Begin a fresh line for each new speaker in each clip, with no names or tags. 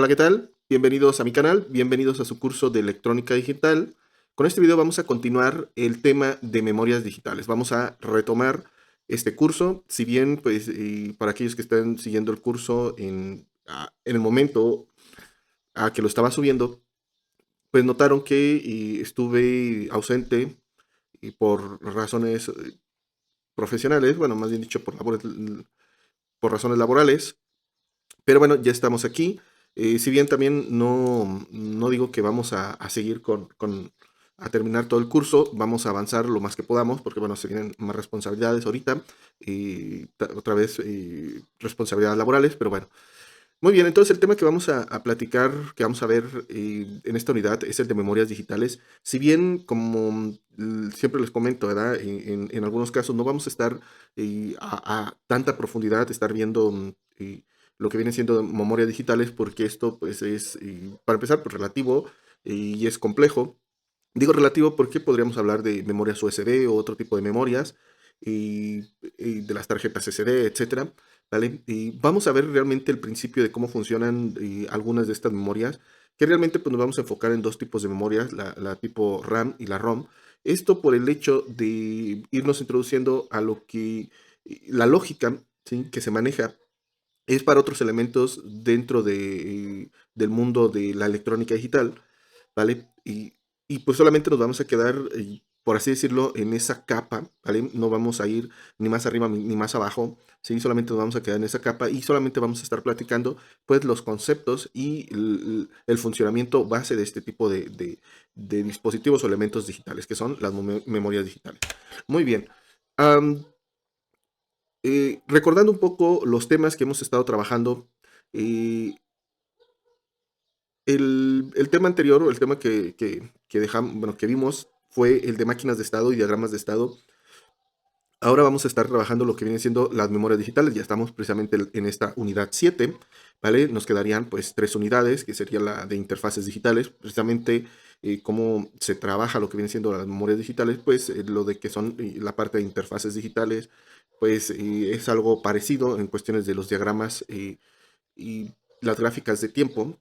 Hola, ¿qué tal? Bienvenidos a mi canal, bienvenidos a su curso de electrónica digital. Con este video vamos a continuar el tema de memorias digitales. Vamos a retomar este curso, si bien pues para aquellos que están siguiendo el curso en el momento a que lo estaba subiendo, pues notaron que estuve ausente y por razones profesionales, bueno, más bien dicho por razones laborales. Pero bueno, ya estamos aquí. Si bien también no digo que vamos a seguir a terminar todo el curso, vamos a avanzar lo más que podamos, porque bueno, se vienen más responsabilidades ahorita, y otra vez responsabilidades laborales, pero bueno. Muy bien, entonces el tema que vamos a platicar, que vamos a ver en esta unidad, es el de memorias digitales. Si bien, como siempre les comento, ¿verdad? En algunos casos no vamos a estar a tanta profundidad, estar viendo lo que viene siendo memorias digitales, porque esto pues es, para empezar, pues relativo y es complejo. Digo relativo porque podríamos hablar de memorias USB o otro tipo de memorias y de las tarjetas SD, etcétera, ¿vale? Y vamos a ver realmente el principio de cómo funcionan algunas de estas memorias, que realmente pues, nos vamos a enfocar en dos tipos de memorias, la tipo RAM y la ROM. Esto por el hecho de irnos introduciendo a lo que la lógica, ¿sí?, que se maneja es para otros elementos dentro del mundo de la electrónica digital, ¿vale? Y pues solamente nos vamos a quedar, por así decirlo, en esa capa, ¿vale? No vamos a ir ni más arriba ni más abajo, ¿sí? Solamente nos vamos a quedar en esa capa y solamente vamos a estar platicando, pues, los conceptos y el funcionamiento base de este tipo de dispositivos o elementos digitales, que son las memorias digitales. Muy bien. Am, Recordando un poco los temas que hemos estado trabajando, eh, el tema anterior, o el tema que dejamos, bueno, que vimos, fue el de máquinas de estado y diagramas de estado. Ahora vamos a estar trabajando lo que vienen siendo las memorias digitales. Ya estamos precisamente en esta unidad 7, ¿vale? Nos quedarían pues 3 unidades, que sería la de interfaces digitales. Precisamente cómo se trabaja lo que vienen siendo las memorias digitales, pues lo de que son la parte de interfaces digitales, pues es algo parecido en cuestiones de los diagramas y las gráficas de tiempo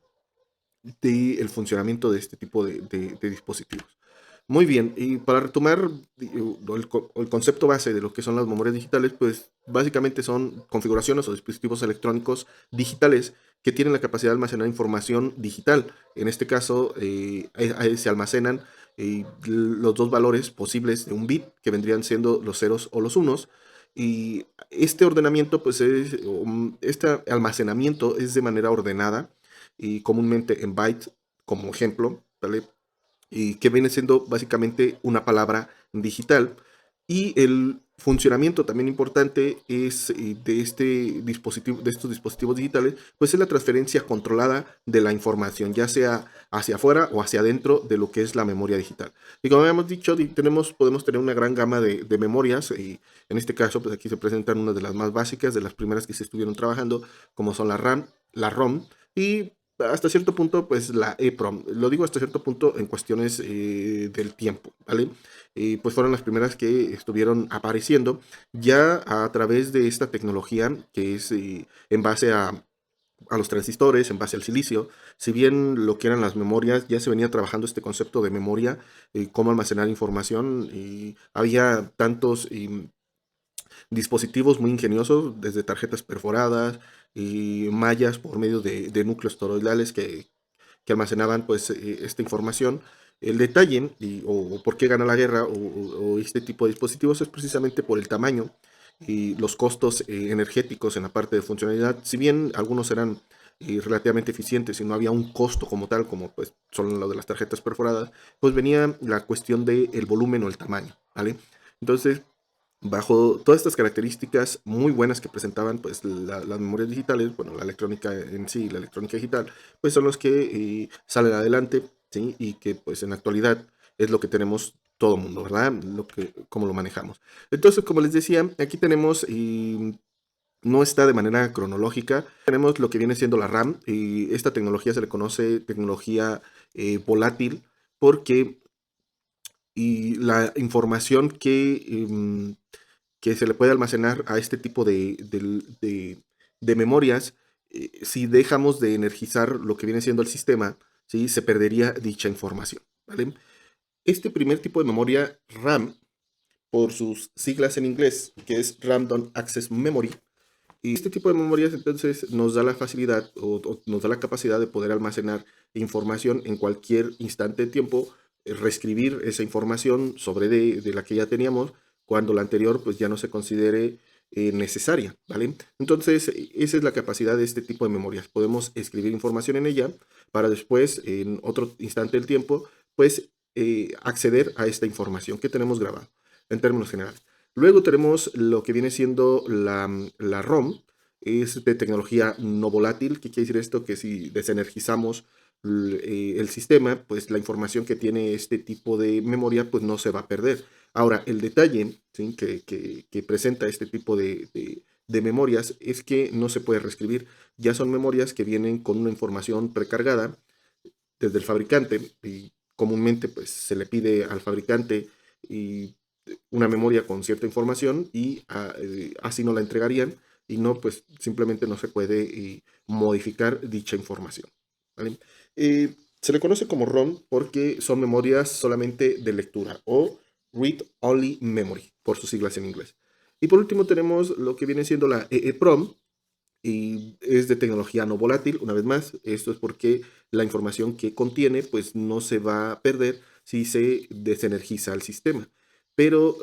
del funcionamiento de este tipo de dispositivos. Muy bien, y para retomar el concepto base de lo que son las memorias digitales, pues básicamente son configuraciones o dispositivos electrónicos digitales que tienen la capacidad de almacenar información digital. En este caso, ahí se almacenan los dos valores posibles de un bit, que vendrían siendo los ceros o los unos. Y este ordenamiento, pues este almacenamiento es de manera ordenada y comúnmente en bytes, como ejemplo, ¿vale? Y que viene siendo básicamente una palabra digital. Y el funcionamiento también importante es de este dispositivo, de estos dispositivos digitales, pues es la transferencia controlada de la información, ya sea hacia afuera o hacia adentro de lo que es la memoria digital. Y como habíamos dicho, podemos tener una gran gama de memorias, y en este caso, pues aquí se presentan una de las más básicas, de las primeras que se estuvieron trabajando, como son la RAM, la ROM, y hasta cierto punto, pues la EPROM. Lo digo hasta cierto punto en cuestiones del tiempo, ¿vale? Pues fueron las primeras que estuvieron apareciendo ya a través de esta tecnología que es en base a los transistores, en base al silicio. Si bien lo que eran las memorias, ya se venía trabajando este concepto de memoria, cómo almacenar información, y había tantos dispositivos muy ingeniosos, desde tarjetas perforadas y mallas por medio de núcleos toroidales que almacenaban pues esta información. El detalle o por qué gana la guerra o este tipo de dispositivos es precisamente por el tamaño y los costos energéticos en la parte de funcionalidad. Si bien algunos eran relativamente eficientes y no había un costo como tal, como pues son lo de las tarjetas perforadas, pues venía la cuestión del volumen o el tamaño, ¿vale? Entonces, bajo todas estas características muy buenas que presentaban pues las memorias digitales, bueno, la electrónica en sí, la electrónica digital, pues son los que salen adelante, ¿sí? Y que pues en la actualidad es lo que tenemos todo mundo, ¿verdad? Cómo lo manejamos. Entonces, como les decía, aquí tenemos, y no está de manera cronológica, tenemos lo que viene siendo la RAM, y esta tecnología se le conoce tecnología volátil, porque la información que se le puede almacenar a este tipo de memorias si dejamos de energizar lo que viene siendo el sistema, ¿sí? Se perdería dicha información, ¿vale? Este primer tipo de memoria RAM, por sus siglas en inglés, que es Random Access Memory, y este tipo de memorias entonces nos da la facilidad o nos da la capacidad de poder almacenar información en cualquier instante de tiempo, reescribir esa información sobre de la que ya teníamos cuando la anterior pues ya no se considere necesaria, ¿vale? Entonces esa es la capacidad de este tipo de memorias. Podemos escribir información en ella para después, en otro instante del tiempo, pues acceder a esta información que tenemos grabada en términos generales. Luego tenemos lo que viene siendo la ROM, es de tecnología no volátil. ¿Qué quiere decir esto? Que si desenergizamos el sistema, pues la información que tiene este tipo de memoria pues no se va a perder. Ahora, el detalle, ¿sí? que presenta este tipo de memorias es que no se puede reescribir. Ya son memorias que vienen con una información precargada desde el fabricante y comúnmente pues se le pide al fabricante y una memoria con cierta información y así no la entregarían y no, pues simplemente no se puede modificar dicha información, ¿vale? Se le conoce como ROM porque son memorias solamente de lectura o Read Only Memory, por sus siglas en inglés. Y por último tenemos lo que viene siendo la EEPROM, y es de tecnología no volátil, una vez más. Esto es porque la información que contiene pues no se va a perder si se desenergiza el sistema. Pero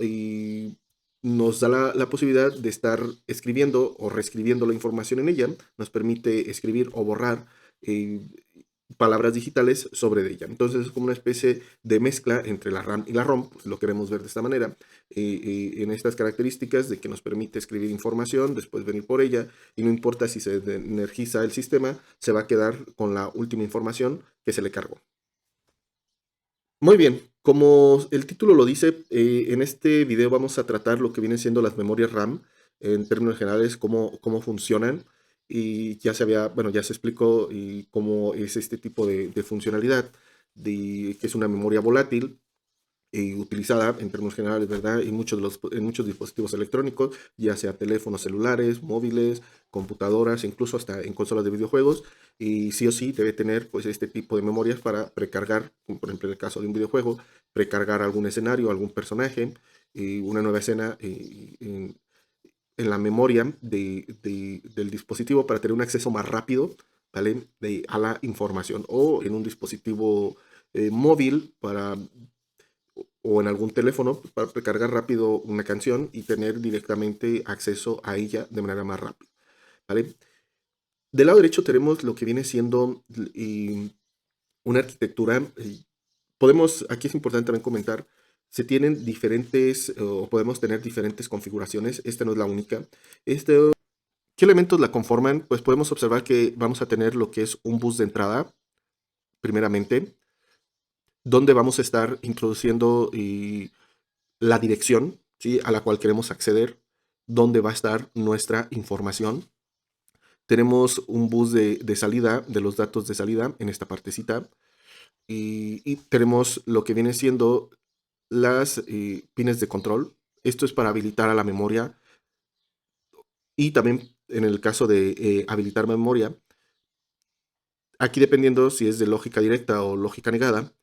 nos da la posibilidad de estar escribiendo o reescribiendo la información en ella. Nos permite escribir o borrar eh, palabras digitales sobre ella. Entonces es como una especie de mezcla entre la RAM y la ROM, pues lo queremos ver de esta manera, en estas características de que nos permite escribir información, después venir por ella, y no importa si se energiza el sistema, se va a quedar con la última información que se le cargó. Muy bien, como el título lo dice, en este video vamos a tratar lo que vienen siendo las memorias RAM, en términos generales, cómo funcionan, y ya se había, bueno, ya se explicó y cómo es este tipo de funcionalidad, que es una memoria volátil, utilizada en términos generales, ¿verdad? En muchos dispositivos electrónicos, ya sea teléfonos celulares, móviles, computadoras, incluso hasta en consolas de videojuegos, y sí o sí debe tener pues este tipo de memorias para precargar, como por ejemplo en el caso de un videojuego, precargar algún escenario, algún personaje, una nueva escena en la memoria del dispositivo para tener un acceso más rápido, ¿vale? A la información, o en un dispositivo móvil o en algún teléfono pues, para precargar rápido una canción y tener directamente acceso a ella de manera más rápida, ¿vale? Del lado derecho tenemos lo que viene siendo una arquitectura. Aquí es importante también comentar, se tienen diferentes, o podemos tener diferentes configuraciones. Esta no es la única. ¿Qué elementos la conforman? Pues podemos observar que vamos a tener lo que es un bus de entrada, primeramente, donde vamos a estar introduciendo la dirección, ¿sí? A la cual queremos acceder, donde va a estar nuestra información. Tenemos un bus de salida, de los datos de salida en esta partecita, y tenemos lo que viene siendo las pines de control. Esto es para habilitar a la memoria, y también en el caso de habilitar memoria, aquí dependiendo si es de lógica directa o lógica negada,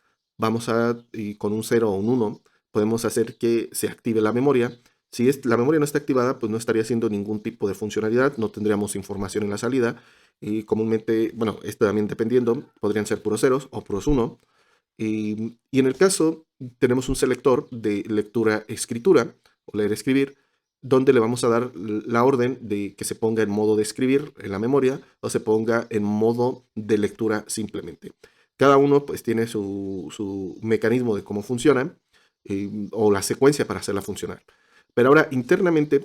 y con un 0 o un 1, podemos hacer que se active la memoria. Si la memoria no está activada, pues no estaría haciendo ningún tipo de funcionalidad, no tendríamos información en la salida. Y comúnmente, bueno, esto también dependiendo, podrían ser puros ceros o puros 1. Y en el caso, tenemos un selector de lectura-escritura, o leer-escribir, donde le vamos a dar la orden de que se ponga en modo de escribir en la memoria o se ponga en modo de lectura simplemente. Cada uno pues tiene su mecanismo de cómo funciona, o la secuencia para hacerla funcionar. Pero ahora internamente,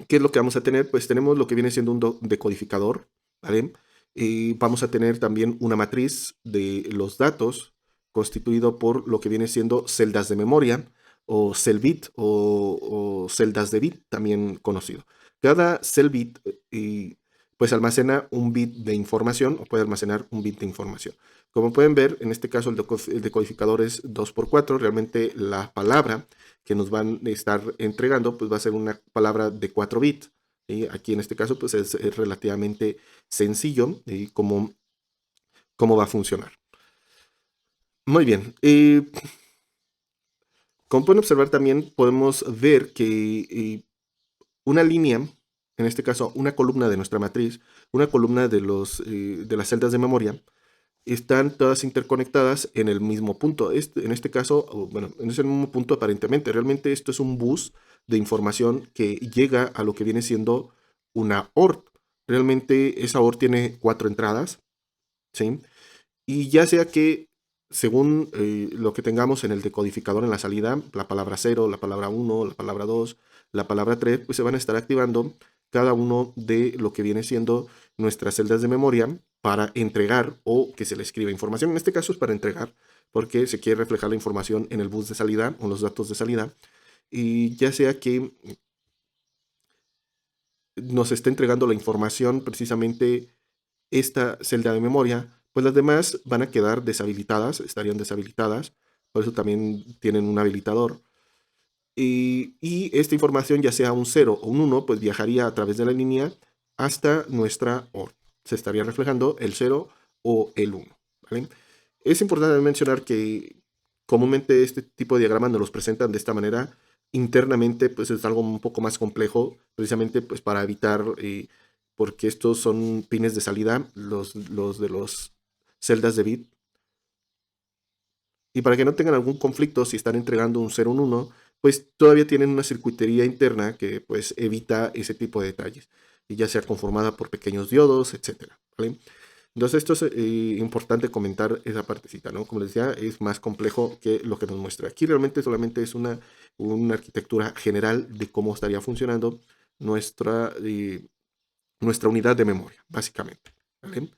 ¿qué es lo que vamos a tener? Pues tenemos lo que viene siendo un decodificador, ¿vale? Y vamos a tener también una matriz de los datos constituido por lo que viene siendo celdas de memoria o cell bit o celdas de bit, también conocido. Cada cell bit pues almacena un bit de información o puede almacenar un bit de información. Como pueden ver, en este caso el decodificador es 2x4. Realmente la palabra que nos van a estar entregando pues va a ser una palabra de 4 bits, Aquí en este caso pues es relativamente sencillo cómo va a funcionar. Muy bien. Como pueden observar también podemos ver que una línea, en este caso una columna de nuestra matriz, una columna de las celdas de memoria, están todas interconectadas en el mismo punto. En este caso, bueno, en ese mismo punto aparentemente. Realmente esto es un bus de información que llega a lo que viene siendo una OR. Realmente esa OR tiene 4 entradas, ¿sí? Y ya sea que según lo que tengamos en el decodificador en la salida, la palabra 0, la palabra 1, la palabra 2, la palabra 3, pues se van a estar activando cada uno de lo que viene siendo nuestras celdas de memoria para entregar o que se le escriba información. En este caso es para entregar, porque se quiere reflejar la información en el bus de salida o los datos de salida. Y ya sea que nos esté entregando la información precisamente esta celda de memoria, pues las demás van a quedar deshabilitadas, estarían deshabilitadas, por eso también tienen un habilitador. Y esta información, ya sea un 0 o un 1, pues viajaría a través de la línea hasta nuestra OR. Se estaría reflejando el 0 o el 1. ¿Vale? Es importante mencionar que comúnmente este tipo de diagramas nos los presentan de esta manera. Internamente, pues es algo un poco más complejo, precisamente pues para evitar, porque estos son pines de salida, los de los celdas de bit, y para que no tengan algún conflicto si están entregando un 0 o un 1, pues todavía tienen una circuitería interna que pues evita ese tipo de detalles, y ya sea conformada por pequeños diodos, etcétera, ¿vale? Entonces esto es importante comentar esa partecita, ¿no? Como les decía, es más complejo que lo que nos muestra. Aquí realmente solamente es una arquitectura general de cómo estaría funcionando nuestra unidad de memoria, básicamente, ¿vale?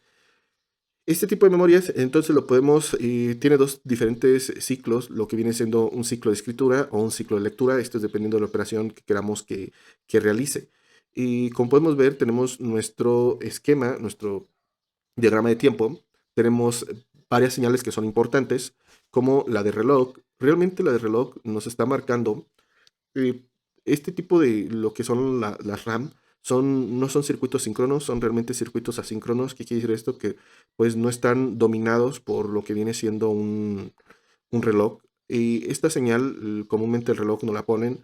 Este tipo de memorias, entonces lo podemos, tiene dos diferentes ciclos, lo que viene siendo un ciclo de escritura o un ciclo de lectura. Esto es dependiendo de la operación que queramos que realice. Y como podemos ver, tenemos nuestro esquema, nuestro diagrama de tiempo. Tenemos varias señales que son importantes, como la de reloj. Realmente la de reloj nos está marcando eh, este tipo de lo que son las RAM no son circuitos síncronos, son realmente circuitos asíncronos. ¿Qué quiere decir esto? Que pues no están dominados por lo que viene siendo un reloj. Y esta señal, comúnmente el reloj nos la ponen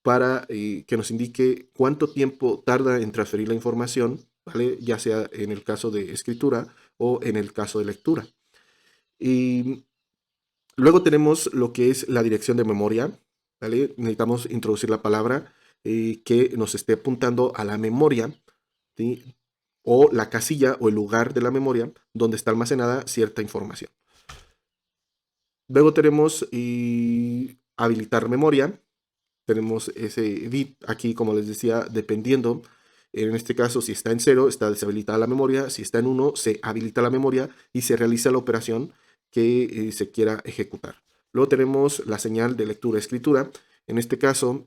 para que nos indique cuánto tiempo tarda en transferir la información, ¿vale? Ya sea en el caso de escritura o en el caso de lectura. Y luego tenemos lo que es la dirección de memoria, ¿vale? Necesitamos introducir la palabra que nos esté apuntando a la memoria, ¿sí? O la casilla o el lugar de la memoria donde está almacenada cierta información. Luego tenemos habilitar memoria. Tenemos ese bit aquí, como les decía, dependiendo. En este caso, si está en 0, está deshabilitada la memoria. Si está en 1, se habilita la memoria y se realiza la operación que se quiera ejecutar. Luego tenemos la señal de lectura-escritura. En este caso,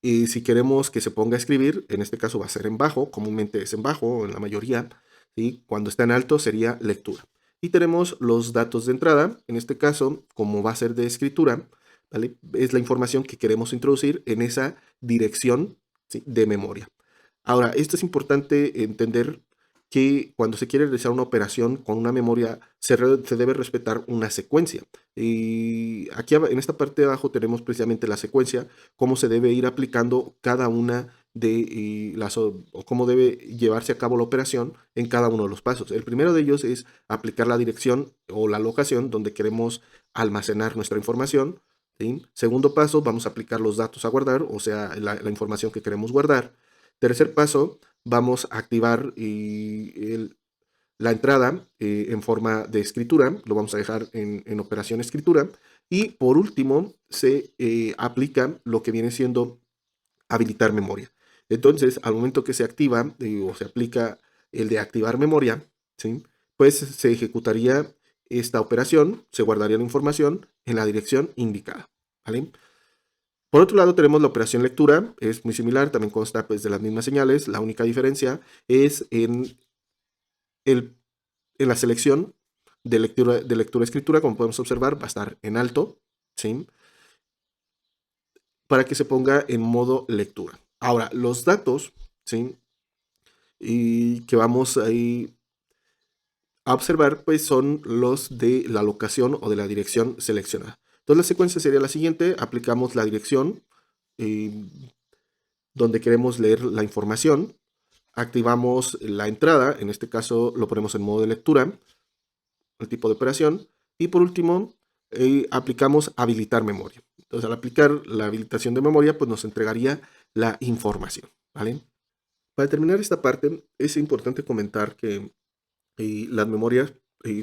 si queremos que se ponga a escribir, en este caso va a ser en bajo, comúnmente es en bajo, en la mayoría. ¿Sí? Cuando está en alto sería lectura. Y tenemos los datos de entrada. En este caso, como va a ser de escritura, ¿vale? Es la información que queremos introducir en esa dirección, ¿sí? De memoria. Ahora, esto es importante entender que cuando se quiere realizar una operación con una memoria, se debe respetar una secuencia. Y aquí en esta parte de abajo tenemos precisamente la secuencia, cómo se debe ir aplicando cada una de o cómo debe llevarse a cabo la operación en cada uno de los pasos. El primero de ellos es aplicar la dirección o la locación donde queremos almacenar nuestra información. ¿Sí? Segundo paso, vamos a aplicar los datos a guardar, o sea, la información que queremos guardar. Tercer paso, vamos a activar la entrada en forma de escritura, lo vamos a dejar en operación escritura. Y por último, se aplica lo que viene siendo habilitar memoria. Entonces, al momento que se activa o se aplica el de activar memoria, ¿sí? Pues se ejecutaría esta operación, se guardaría la información en la dirección indicada. ¿Vale? Por otro lado, tenemos la operación lectura, es muy similar, también consta pues, de las mismas señales. La única diferencia es el, en la selección de lectura-escritura, como podemos observar, va a estar en alto, ¿sí? Para que se ponga en modo lectura. Ahora, los datos ¿sí? Y que vamos ahí a observar, pues son los de la locación o de la dirección seleccionada. Entonces la secuencia sería la siguiente: aplicamos la dirección eh, donde queremos leer la información, activamos la entrada, en este caso lo ponemos en modo de lectura, el tipo de operación, y por último aplicamos habilitar memoria. Entonces al aplicar la habilitación de memoria, pues nos entregaría la información, ¿vale? Para terminar esta parte, es importante comentar que las memorias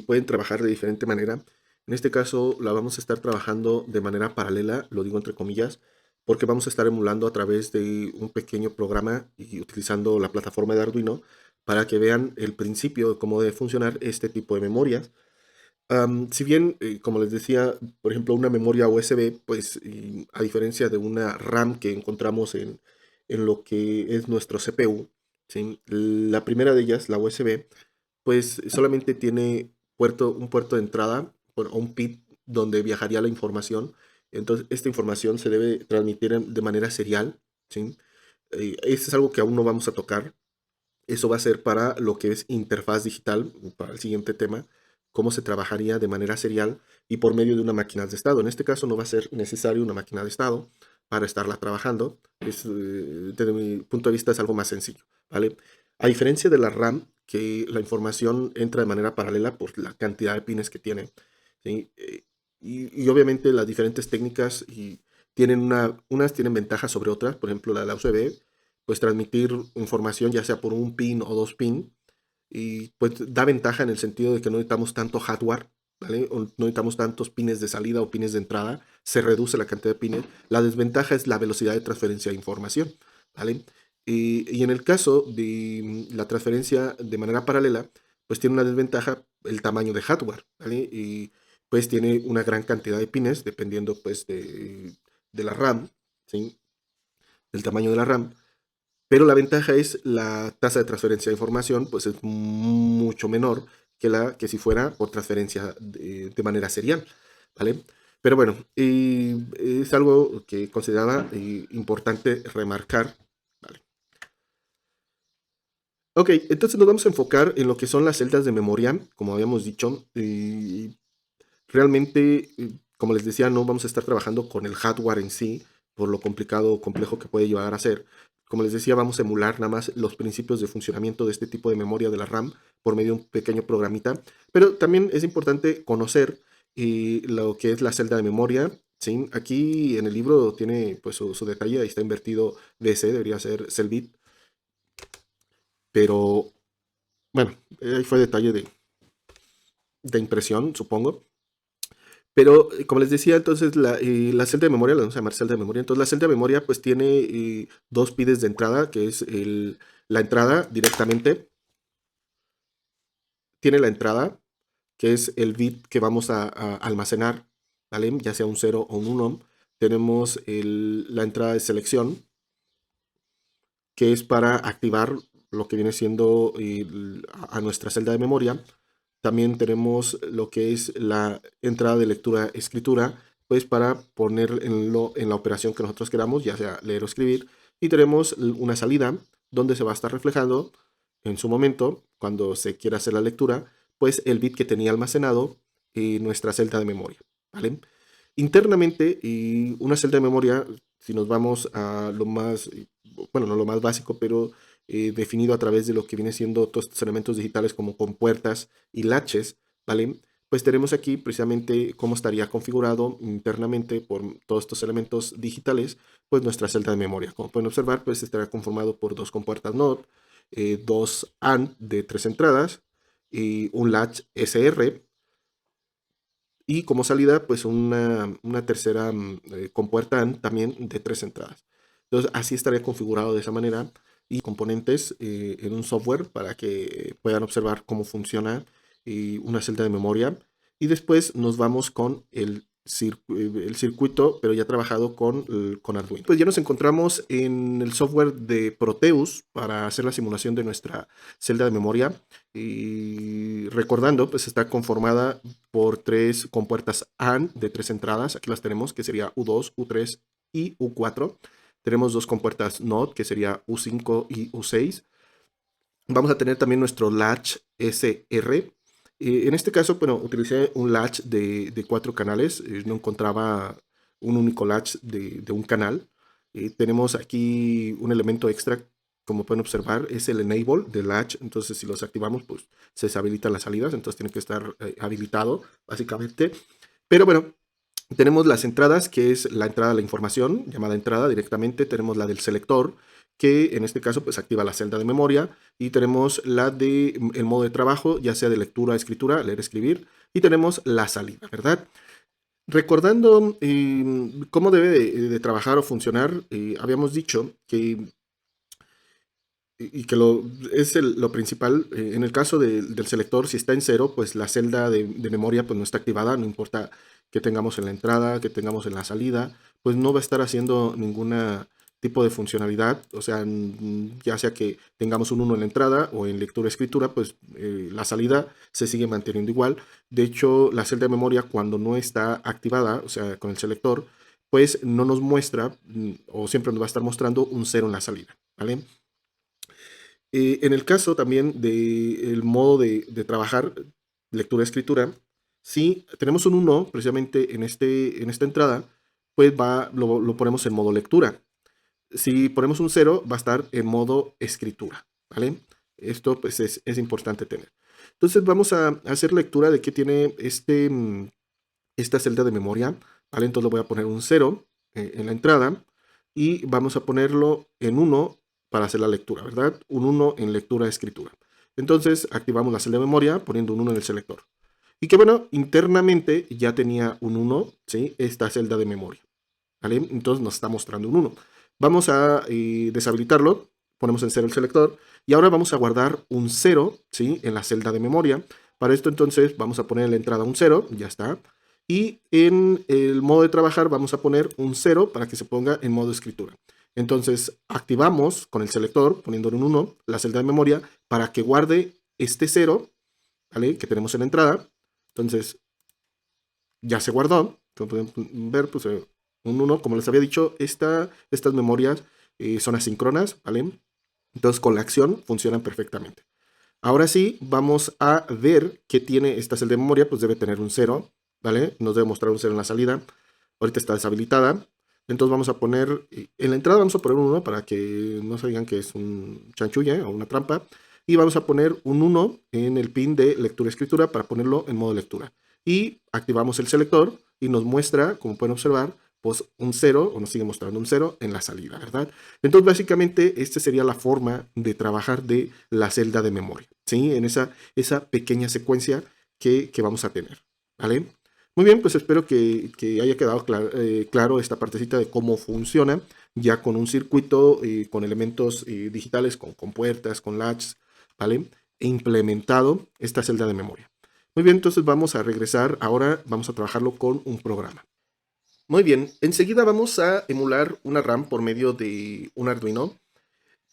pueden trabajar de diferente manera. En este caso la vamos a estar trabajando de manera paralela, lo digo entre comillas, porque vamos a estar emulando a través de un pequeño programa y utilizando la plataforma de Arduino para que vean el principio de cómo debe funcionar este tipo de memorias. Si bien, como les decía, por ejemplo, una memoria USB, pues a diferencia de una RAM que encontramos en lo que es nuestro CPU, ¿sí? La primera de ellas, la USB, pues solamente tiene un puerto de entrada o un PID donde viajaría la información. Entonces, esta información se debe transmitir de manera serial, ¿sí? Esto es algo que aún no vamos a tocar. Eso va a ser para lo que es interfaz digital, para el siguiente tema, cómo se trabajaría de manera serial y por medio de una máquina de estado. En este caso no va a ser necesario una máquina de estado para estarla trabajando. Desde mi punto de vista es algo más sencillo, ¿vale? A diferencia de la RAM, que la información entra de manera paralela por la cantidad de pines que tiene, ¿sí? Y obviamente las diferentes técnicas tienen unas tienen ventajas sobre otras. Por ejemplo, la de la USB, pues transmitir información ya sea por un pin o dos pin, y pues da ventaja en el sentido de que no necesitamos tanto hardware, ¿vale? O no necesitamos tantos pines de salida o pines de entrada, se reduce la cantidad de pines. La desventaja es la velocidad de transferencia de información, ¿vale? Y en el caso de la transferencia de manera paralela, pues tiene una desventaja el tamaño de hardware, ¿vale? Y pues tiene una gran cantidad de pines dependiendo pues de la RAM, ¿sí? Del tamaño de la RAM. Pero la ventaja es la tasa de transferencia de información, pues es mucho menor que si fuera por transferencia de manera serial, ¿vale? Pero bueno, es algo que consideraba importante remarcar, ¿vale? Ok, entonces nos vamos a enfocar en lo que son las celdas de memoria, como habíamos dicho. Y realmente, como les decía, no vamos a estar trabajando con el hardware en sí, por lo complicado o complejo que puede llegar a ser. Como les decía, vamos a emular nada más los principios de funcionamiento de este tipo de memoria de la RAM por medio de un pequeño programita. Pero también es importante conocer lo que es la celda de memoria, ¿sí? Aquí en el libro tiene pues su detalle, ahí está invertido DC, debería ser Cellbit, pero bueno, ahí fue detalle de impresión, supongo. Pero como les decía, entonces la celda de memoria, la vamos a llamar celda de memoria. Entonces la celda de memoria pues tiene dos PIDs de entrada, que es la entrada directamente. Tiene la entrada, que es el bit que vamos a almacenar, ¿vale? Ya sea un 0 o un 1. Tenemos la entrada de selección, que es para activar lo que viene siendo a nuestra celda de memoria. También tenemos lo que es la entrada de lectura-escritura, pues para poner en la operación que nosotros queramos, ya sea leer o escribir. Y tenemos una salida donde se va a estar reflejando en su momento, cuando se quiera hacer la lectura, pues el bit que tenía almacenado nuestra celda de memoria, ¿vale? Internamente, y una celda de memoria, si nos vamos a lo más, bueno, no lo más básico, pero definido a través de lo que viene siendo todos estos elementos digitales como compuertas y latches, ¿vale? Pues tenemos aquí precisamente cómo estaría configurado internamente por todos estos elementos digitales, pues nuestra celda de memoria. Como pueden observar, pues estará conformado por dos compuertas NOT, dos AND de 3 entradas y un latch SR, y como salida, pues una tercera compuerta también de 3 entradas. Entonces, así estaría configurado de esa manera y componentes en un software para que puedan observar cómo funciona una celda de memoria. Y después nos vamos con el circuito, pero ya trabajado con Arduino. Pues ya nos encontramos en el software de Proteus para hacer la simulación de nuestra celda de memoria. Y recordando, pues está conformada por 3 compuertas AND de 3 entradas. Aquí las tenemos, que sería U2, U3 y U4. Tenemos dos compuertas NOT, que sería U5 y U6. Vamos a tener también nuestro latch SR. En este caso, bueno, utilicé un latch de 4 canales. No encontraba un único latch de un canal. Tenemos aquí un elemento extra, como pueden observar, es el enable del latch. Entonces, si los activamos, pues se deshabilitan las salidas. Entonces, tiene que estar habilitado, básicamente. Pero bueno, tenemos las entradas, que es la entrada de la información, llamada entrada directamente. Tenemos la del selector, que en este caso pues activa la celda de memoria. Y tenemos la de el modo de trabajo, ya sea de lectura, escritura, leer, escribir. Y tenemos la salida, ¿verdad? Recordando cómo debe de trabajar o funcionar, habíamos dicho que y que es lo principal, en el caso del selector, si está en cero, pues la celda de memoria pues no está activada, no importa que tengamos en la entrada, que tengamos en la salida, pues no va a estar haciendo ninguna tipo de funcionalidad, o sea, ya sea que tengamos un uno en la entrada o en lectura-escritura, pues la salida se sigue manteniendo igual. De hecho, la celda de memoria cuando no está activada, o sea, con el selector, pues no nos muestra, o siempre nos va a estar mostrando un cero en la salida, ¿vale? En el caso también del modo de trabajar, lectura-escritura, si tenemos un uno precisamente en esta entrada, pues lo ponemos en modo lectura. Si ponemos un cero va a estar en modo escritura, ¿vale? Esto pues es importante tener. Entonces vamos a hacer lectura de qué tiene esta celda de memoria, ¿vale? Entonces lo voy a poner un cero en la entrada y vamos a ponerlo en uno para hacer la lectura, ¿verdad? Un uno en lectura-escritura. Entonces activamos la celda de memoria poniendo un uno en el selector. Y que bueno, internamente ya tenía un uno, ¿sí? Esta celda de memoria, ¿vale? Entonces nos está mostrando un uno. Vamos a deshabilitarlo, ponemos en cero el selector y ahora vamos a guardar un cero, ¿sí? En la celda de memoria. Para esto entonces vamos a poner en la entrada un cero, ya está. Y en el modo de trabajar vamos a poner un cero para que se ponga en modo escritura. Entonces activamos con el selector, poniéndole un 1, la celda de memoria para que guarde este 0, ¿vale? Que tenemos en la entrada. Entonces ya se guardó. Como pueden ver, pues un 1, como les había dicho, estas memorias son asíncronas, ¿vale? Entonces con la acción funcionan perfectamente. Ahora sí, vamos a ver qué tiene esta celda de memoria, pues debe tener un 0, ¿vale? Nos debe mostrar un 0 en la salida. Ahorita está deshabilitada. Entonces vamos a poner, en la entrada vamos a poner un 1 para que no se digan que es un chanchulle o una trampa. Y vamos a poner un 1 en el pin de lectura-escritura para ponerlo en modo lectura. Y activamos el selector y nos muestra, como pueden observar, pues un 0, o nos sigue mostrando un 0 en la salida, ¿verdad? Entonces, básicamente, esta sería la forma de trabajar de la celda de memoria, ¿sí? En esa pequeña secuencia que vamos a tener, ¿vale? Muy bien, pues espero que haya quedado claro esta partecita de cómo funciona, ya con un circuito, con elementos digitales, con puertas, con latches, ¿vale? E implementado esta celda de memoria. Muy bien, entonces vamos a regresar, ahora vamos a trabajarlo con un programa. Muy bien, enseguida vamos a emular una RAM por medio de un Arduino.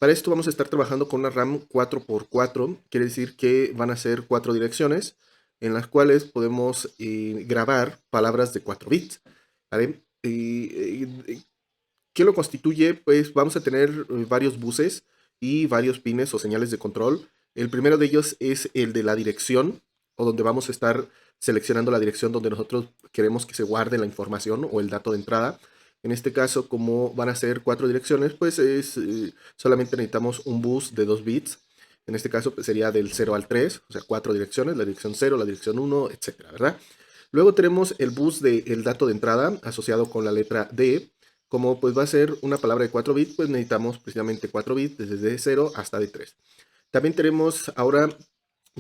Para esto vamos a estar trabajando con una RAM 4x4, quiere decir que van a ser 4 direcciones en las cuales podemos grabar palabras de 4 bits, ¿vale? ¿Qué lo constituye? Pues vamos a tener varios buses y varios pines o señales de control. El primero de ellos es el de la dirección, o donde vamos a estar seleccionando la dirección donde nosotros queremos que se guarde la información o el dato de entrada. En este caso, como van a ser 4 direcciones, pues solamente necesitamos un bus de 2 bits. En este caso pues sería del 0 al 3, o sea, 4 direcciones, la dirección 0, la dirección 1, etcétera, ¿verdad? Luego tenemos el bus del dato de entrada asociado con la letra D. Como pues va a ser una palabra de 4 bits, pues necesitamos precisamente 4 bits desde D0 hasta D3. También tenemos ahora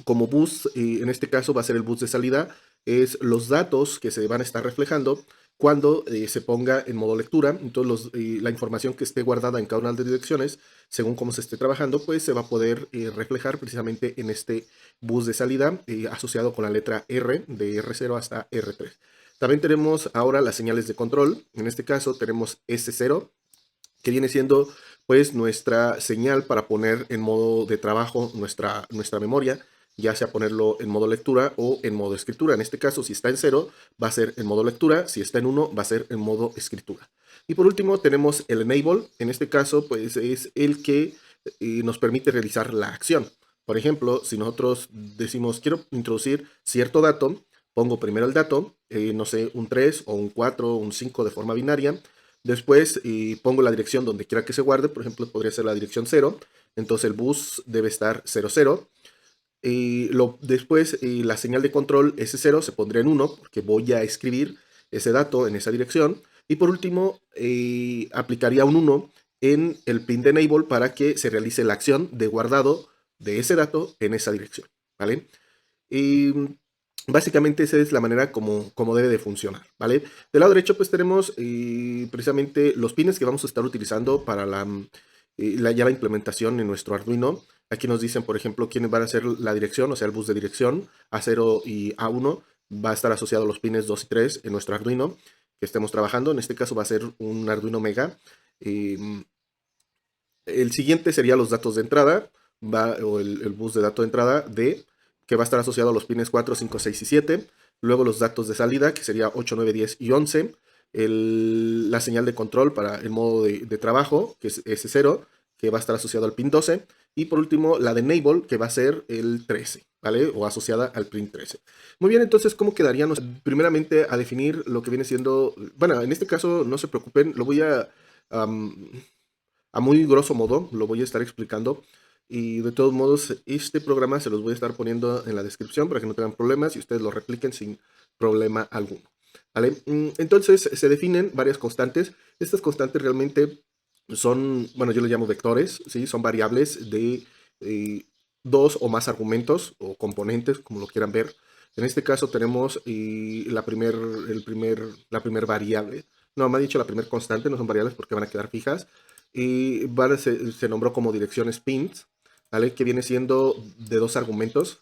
como bus, en este caso va a ser el bus de salida, es los datos que se van a estar reflejando cuando se ponga en modo lectura. Entonces la información que esté guardada en cada una de las direcciones, según cómo se esté trabajando, pues se va a poder reflejar precisamente en este bus de salida asociado con la letra R, de R0 hasta R3. También tenemos ahora las señales de control. En este caso tenemos S0, que viene siendo pues nuestra señal para poner en modo de trabajo nuestra memoria. ya sea ponerlo en modo lectura o en modo escritura. En este caso, si está en 0, va a ser en modo lectura, si está en 1, va a ser en modo escritura. Y por último, tenemos el enable. En este caso, pues es el que nos permite realizar la acción. Por ejemplo, si nosotros decimos, quiero introducir cierto dato, pongo primero el dato, no sé, un 3 o un 4 o un 5 de forma binaria. Después pongo la dirección donde quiera que se guarde, por ejemplo, podría ser la dirección 0. Entonces el bus debe estar 00. Después la señal de control S0 se pondría en 1 porque voy a escribir ese dato en esa dirección. Y por último, aplicaría un 1 en el pin de enable para que se realice la acción de guardado de ese dato en esa dirección, ¿vale? Y básicamente esa es la manera como debe de funcionar, ¿vale? Del lado derecho pues tenemos precisamente los pines que vamos a estar utilizando para ya la implementación en nuestro Arduino. Aquí nos dicen, por ejemplo, quiénes van a ser la dirección, o sea, el bus de dirección A0 y A1 va a estar asociado a los pines 2 y 3 en nuestro Arduino que estemos trabajando. En este caso va a ser un Arduino Mega. El siguiente sería los datos de entrada, o el bus de datos de entrada D, que va a estar asociado a los pines 4, 5, 6 y 7. Luego los datos de salida, que sería 8, 9, 10 y 11. La señal de control para el modo de trabajo, que es S0, que va a estar asociado al pin 12. Y por último, la de enable, que va a ser el 13, ¿vale? O asociada al pin 13. Muy bien, entonces, ¿cómo quedaríamos? Primeramente, a definir lo que viene siendo... Bueno, en este caso, no se preocupen, lo voy a muy grosso modo, lo voy a estar explicando. Y de todos modos, este programa se los voy a estar poniendo en la descripción para que no tengan problemas y ustedes lo repliquen sin problema alguno. ¿Vale? Entonces se definen varias constantes. Estas constantes realmente son, bueno, yo les llamo vectores, ¿sí? Son variables de dos o más argumentos o componentes, como lo quieran ver. En este caso tenemos la primer variable. No, me ha dicho la primer constante, no son variables porque van a quedar fijas. Y se nombró como direcciones pins, ¿vale? Que viene siendo de dos argumentos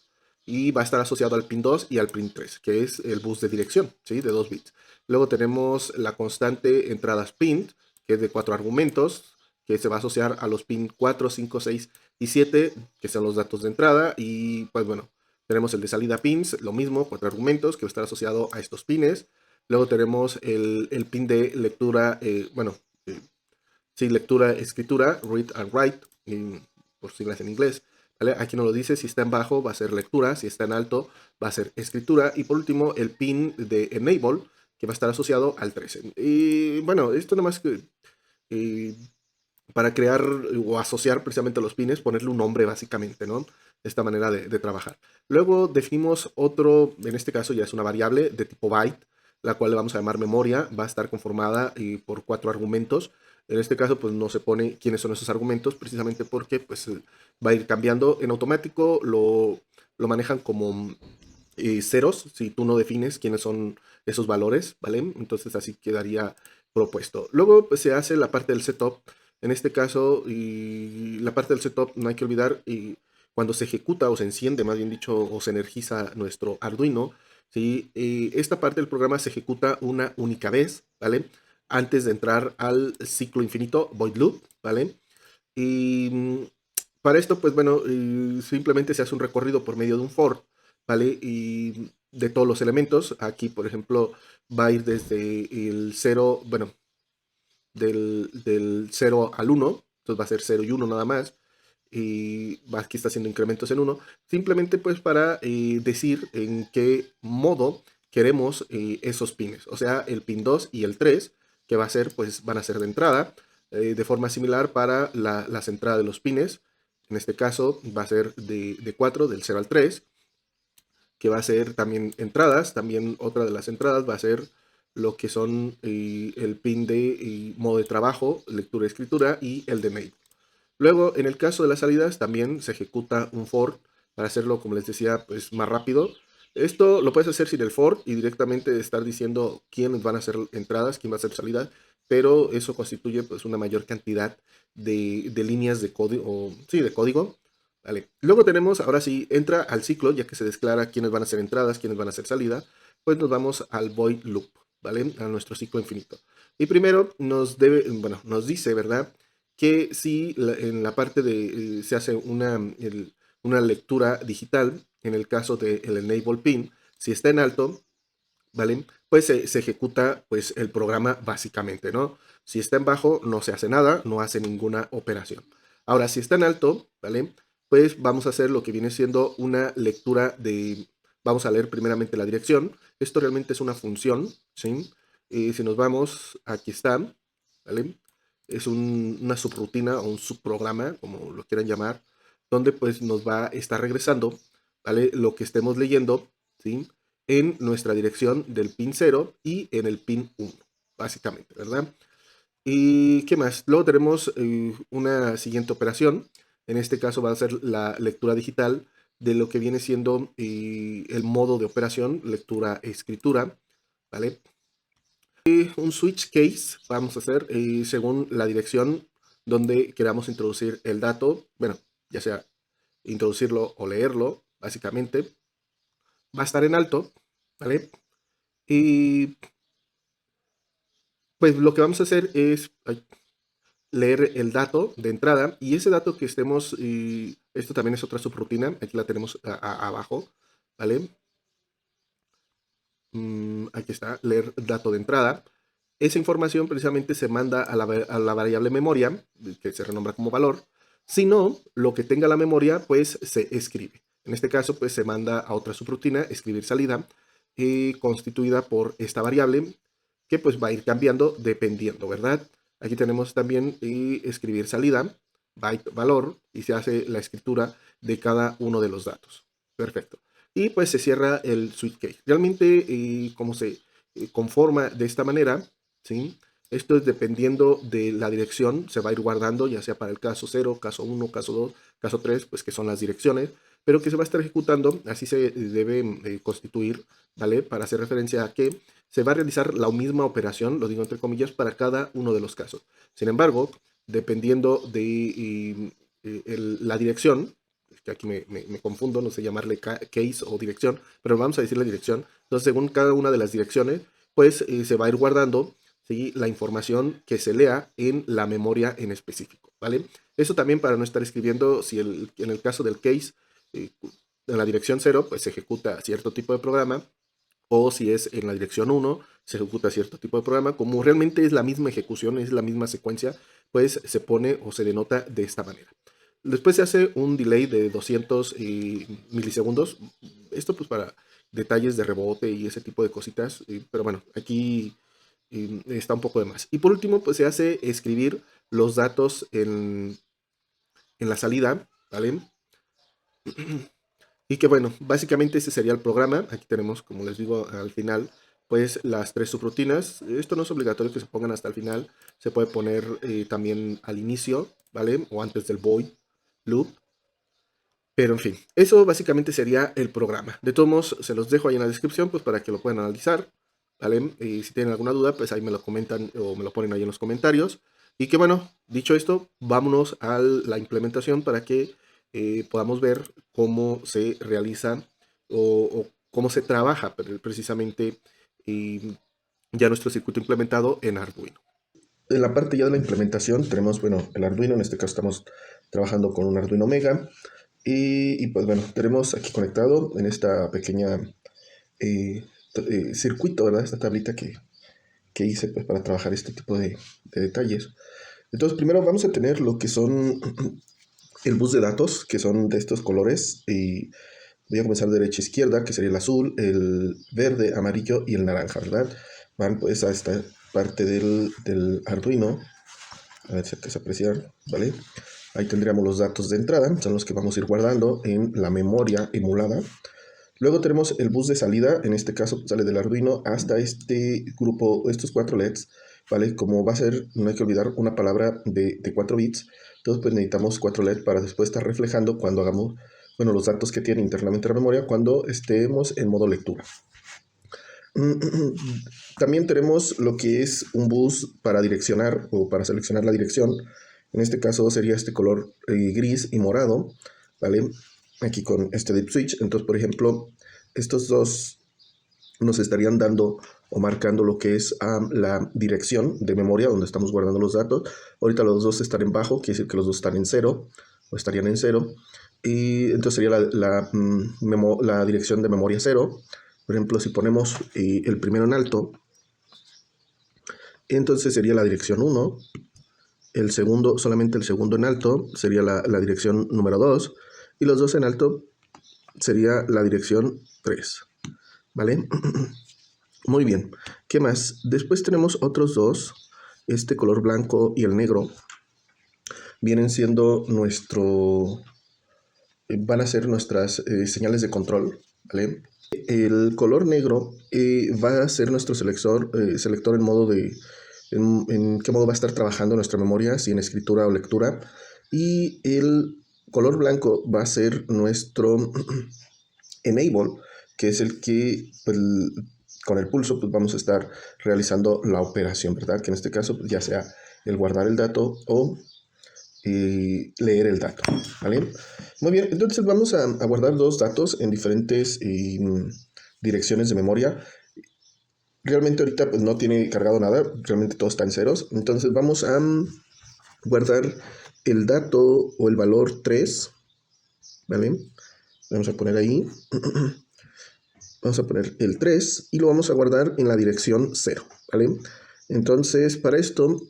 y va a estar asociado al pin 2 y al pin 3, que es el bus de dirección, ¿sí? De 2 bits. Luego tenemos la constante entradas pin, que es de 4 argumentos, que se va a asociar a los pin 4, 5, 6 y 7, que son los datos de entrada. Y pues bueno, tenemos el de salida pins, lo mismo, 4 argumentos, que va a estar asociado a estos pines. Luego tenemos el pin de lectura, eh, sí, lectura, escritura, read and write, por siglas en inglés. ¿Vale? Aquí nos lo dice, si está en bajo va a ser lectura, si está en alto va a ser escritura. Y por último, el pin de enable, que va a estar asociado al 13. Y bueno, esto nada más que eh, para crear o asociar precisamente a los pines, ponerle un nombre básicamente, ¿no? Esta manera de trabajar. Luego definimos otro, en este caso ya es una variable de tipo byte, la cual le vamos a llamar memoria, va a estar conformada por 4 argumentos. En este caso, pues no se pone quiénes son esos argumentos, precisamente porque pues va a ir cambiando en automático, lo manejan como ceros, si tú no defines quiénes son esos valores, ¿vale? Entonces así quedaría propuesto. Luego pues, se hace la parte del setup. En este caso, y la parte del setup no hay que olvidar, y cuando se ejecuta o se enciende, más bien dicho, o se energiza nuestro Arduino, ¿sí? Esta parte del programa se ejecuta una única vez, ¿vale? Antes de entrar al ciclo infinito, void loop, ¿vale? Y para esto, pues bueno, simplemente se hace un recorrido por medio de un for, ¿vale? Y de todos los elementos, aquí, por ejemplo, va a ir desde el 0, bueno, del 0 al 1, entonces va a ser 0 y 1 nada más, y aquí está haciendo incrementos en 1, simplemente pues para decir en qué modo queremos esos pines, o sea, el pin 2 y el 3, que va a ser, pues van a ser de entrada, de forma similar para las entradas de los pines, en este caso va a ser de 4, del 0 al 3, que va a ser también entradas, también otra de las entradas va a ser lo que son el pin de modo de trabajo, lectura y escritura y el de mail. Luego, en el caso de las salidas, también se ejecuta un for para hacerlo, como les decía, pues más rápido. Esto lo puedes hacer sin el for y directamente estar diciendo quiénes van a ser entradas, quién va a ser salida, pero eso constituye pues una mayor cantidad de líneas de código, sí, de código. Vale. Luego tenemos, ahora sí, entra al ciclo, ya que se declara quiénes van a ser entradas, quiénes van a ser salida, pues nos vamos al void loop, ¿vale? A nuestro ciclo infinito. Y primero nos dice, ¿verdad? Que si en la parte de se hace una lectura digital, en el caso del enable pin, si está en alto, ¿vale? Pues se ejecuta pues el programa básicamente, ¿no? Si está en bajo, no se hace nada, no hace ninguna operación. Ahora, si está en alto, ¿vale? Pues vamos a hacer lo que viene siendo una lectura de, vamos a leer primeramente la dirección. Esto realmente es una función, ¿sí? Y si nos vamos, aquí está, ¿vale? Es una subrutina o un subprograma, como lo quieran llamar, donde pues nos va a estar regresando, ¿vale? Lo que estemos leyendo, ¿sí? En nuestra dirección del pin 0 y en el pin 1, básicamente, ¿verdad? ¿Y qué más? Luego tenemos una siguiente operación. En este caso va a ser la lectura digital de lo que viene siendo el modo de operación, lectura-escritura, ¿vale? Un switch case vamos a hacer según la dirección donde queramos introducir el dato, bueno, ya sea introducirlo o leerlo, básicamente, va a estar en alto, ¿vale? Y pues lo que vamos a hacer es leer el dato de entrada y ese dato que estemos, esto también es otra subrutina, aquí la tenemos abajo, ¿vale? Aquí está, leer dato de entrada. Esa información precisamente se manda a la variable memoria, que se renombra como valor. Si no, lo que tenga la memoria, pues se escribe. En este caso, pues se manda a otra subrutina, escribir salida, constituida por esta variable, que pues va a ir cambiando dependiendo, ¿verdad? Aquí tenemos también escribir salida, byte valor, y se hace la escritura de cada uno de los datos. Perfecto. Y pues se cierra el switch case. Realmente, como se conforma de esta manera, ¿sí? Esto es dependiendo de la dirección, se va a ir guardando, ya sea para el caso 0, caso 1, caso 2, caso 3, pues que son las direcciones, pero que se va a estar ejecutando, así se debe constituir, ¿vale? Para hacer referencia a que se va a realizar la misma operación, lo digo entre comillas, para cada uno de los casos. Sin embargo, dependiendo de la dirección, que aquí me confundo, no sé llamarle case o dirección, pero vamos a decir la dirección. Entonces, según cada una de las direcciones, pues se va a ir guardando, ¿sí?, la información que se lea en la memoria en específico, ¿vale? Eso también para no estar escribiendo, si en el caso del case, en la dirección 0, pues se ejecuta cierto tipo de programa, o si es en la dirección 1, se ejecuta cierto tipo de programa. Como realmente es la misma ejecución, es la misma secuencia, pues se pone o se denota de esta manera. Después se hace un delay de 200 milisegundos. Esto pues para detalles de rebote y ese tipo de cositas. Pero bueno, aquí está un poco de más. Y por último, pues se hace escribir los datos en la salida, ¿vale? Y que bueno, básicamente ese sería el programa. Aquí tenemos, como les digo, al final, pues las tres subrutinas. Esto no es obligatorio que se pongan hasta el final. Se puede poner también al inicio, ¿vale? O antes del void loop. Pero en fin, eso básicamente sería el programa. De todos modos, se los dejo ahí en la descripción, pues para que lo puedan analizar, ¿vale? Y si tienen alguna duda, pues ahí me lo comentan o me lo ponen ahí en los comentarios. Y que bueno, dicho esto, vámonos a la implementación para que podamos ver cómo se realiza o cómo se trabaja precisamente ya nuestro circuito implementado en Arduino. En la parte ya de la implementación tenemos, bueno, el Arduino, en este caso estamos trabajando con un Arduino Mega. Y pues bueno, tenemos aquí conectado en esta pequeña circuito, ¿verdad? Esta tablita que hice pues, para trabajar este tipo de detalles. Entonces primero vamos a tener lo que son el bus de datos, que son de estos colores. Y voy a comenzar de derecha a izquierda, que sería el azul, el verde, amarillo y el naranja, ¿verdad? Van pues a esta parte del Arduino. A ver si se aprecian, ¿vale? Ahí tendríamos los datos de entrada, son los que vamos a ir guardando en la memoria emulada. Luego tenemos el bus de salida, en este caso sale del Arduino hasta este grupo, estos 4 LEDs, ¿vale? Como va a ser, no hay que olvidar, una palabra de 4 bits, entonces pues necesitamos 4 LED para después estar reflejando cuando hagamos, bueno, los datos que tiene internamente la memoria cuando estemos en modo lectura. También tenemos lo que es un bus para direccionar o para seleccionar la dirección. En este caso sería este color gris y morado, ¿vale? Aquí con este dip switch. Entonces, por ejemplo, estos dos nos estarían dando o marcando lo que es la dirección de memoria donde estamos guardando los datos. Ahorita los dos están en bajo, quiere decir que los dos están en 0, o estarían en 0. Y entonces sería la dirección de memoria 0. Por ejemplo, si ponemos el primero en alto, entonces sería la dirección 1. El segundo, solamente el segundo en alto, sería la dirección número 2. Y los dos en alto sería la dirección 3. ¿Vale? Muy bien. ¿Qué más? Después tenemos otros dos. Este color blanco y el negro vienen siendo van a ser nuestras señales de control, ¿vale? El color negro va a ser nuestro selector en modo en qué modo va a estar trabajando nuestra memoria, si en escritura o lectura. Y el color blanco va a ser nuestro enable, que es el que pues, con el pulso pues, vamos a estar realizando la operación, ¿verdad? Que en este caso pues, ya sea el guardar el dato o leer el dato, ¿vale? Muy bien, entonces vamos a guardar dos datos en diferentes direcciones de memoria. Realmente ahorita pues, no tiene cargado nada, realmente todo está en ceros. Entonces vamos a guardar el dato o el valor 3, ¿vale? Vamos a poner ahí. Vamos a poner el 3 y lo vamos a guardar en la dirección 0, ¿vale? Entonces, para esto,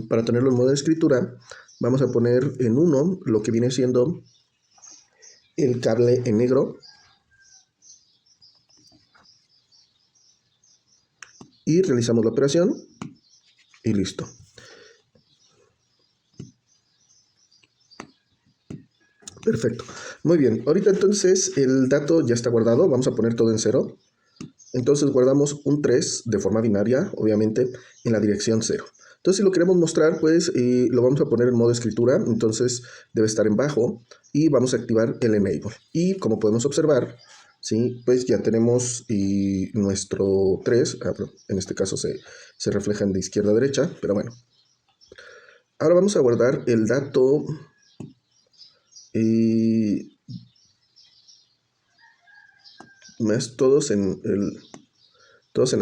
para tenerlo en modo de escritura, vamos a poner en 1 lo que viene siendo el cable en negro y realizamos la operación y listo. Perfecto. Muy bien. Ahorita entonces el dato ya está guardado. Vamos a poner todo en 0. Entonces guardamos un 3 de forma binaria, obviamente, en la dirección 0. Entonces si lo queremos mostrar, pues lo vamos a poner en modo escritura. Entonces debe estar en bajo y vamos a activar el enable. Y como podemos observar, ¿sí? Pues ya tenemos nuestro 3. En este caso se reflejan de izquierda a derecha, pero bueno. Ahora vamos a guardar el dato más todos en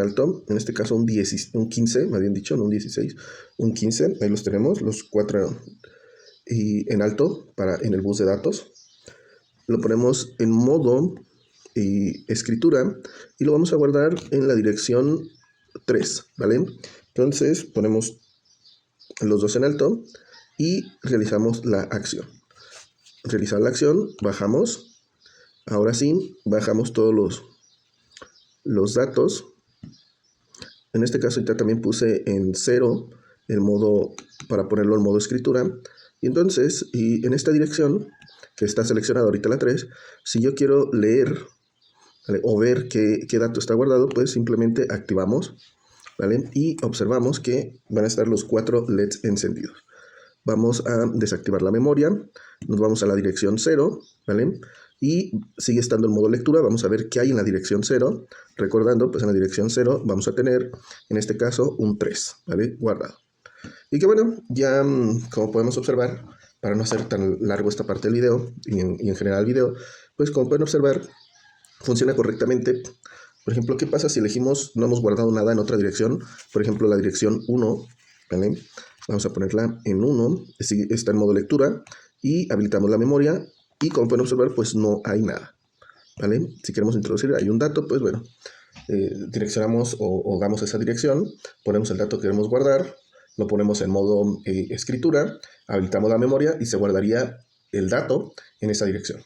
alto, en este caso un 15, me habían dicho, no un 16, un 15, ahí los tenemos, los 4 en alto en el bus de datos. Lo ponemos en modo escritura y lo vamos a guardar en la dirección 3, ¿vale? Entonces ponemos los dos en alto y realizamos la acción. Realizar la acción, bajamos. Ahora sí, bajamos todos los datos. En este caso ya también puse en 0 el modo para ponerlo en modo escritura. Y entonces, en esta dirección, que está seleccionada ahorita la 3, si yo quiero leer, ¿vale? O ver qué dato está guardado, pues simplemente activamos, ¿vale? Y observamos que van a estar los 4 LEDs encendidos. Vamos a desactivar la memoria, nos vamos a la dirección 0, ¿vale? Y sigue estando en modo lectura, vamos a ver qué hay en la dirección 0. Recordando, pues en la dirección 0 vamos a tener, en este caso, un 3, ¿vale? Guardado. Y que bueno, ya como podemos observar, para no hacer tan largo esta parte del video, y en general el video, pues como pueden observar, funciona correctamente. Por ejemplo, ¿qué pasa si elegimos, no hemos guardado nada en otra dirección? Por ejemplo, la dirección 1, ¿vale? Vamos a ponerla en 1, está en modo lectura, y habilitamos la memoria, y como pueden observar, pues no hay nada, ¿vale? Si queremos introducir, hay un dato, pues bueno, direccionamos o damos esa dirección, ponemos el dato que queremos guardar, lo ponemos en modo escritura, habilitamos la memoria y se guardaría el dato en esa dirección.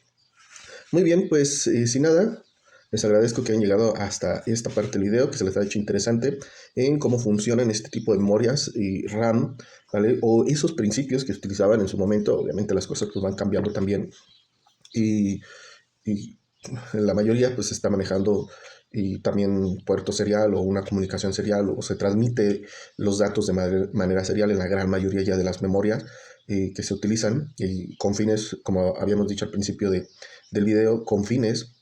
Muy bien, pues sin nada, les agradezco que hayan llegado hasta esta parte del video, que se les ha hecho interesante en cómo funcionan este tipo de memorias y RAM, ¿vale? O esos principios que se utilizaban en su momento. Obviamente las cosas pues van cambiando también y la mayoría pues se está manejando y también puerto serial o una comunicación serial o se transmite los datos de manera serial en la gran mayoría ya de las memorias que se utilizan y con fines, como habíamos dicho al principio del video, con fines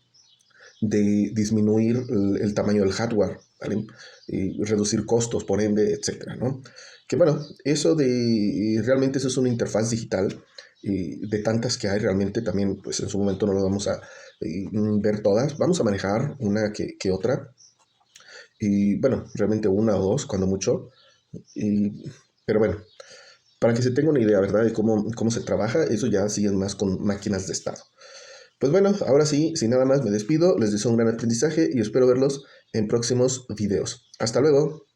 de disminuir el tamaño del hardware, ¿vale? Y reducir costos, por ende, etcétera, ¿no? Que bueno, realmente eso es una interfaz digital de tantas que hay realmente también, pues en su momento no lo vamos a ver todas, vamos a manejar una que otra, y bueno, realmente una o dos, cuando mucho, pero bueno, para que se tenga una idea, ¿verdad? De cómo se trabaja. Eso ya siguen más con máquinas de estado. Pues bueno, ahora sí, sin nada más me despido, les deseo un gran aprendizaje y espero verlos en próximos videos. Hasta luego.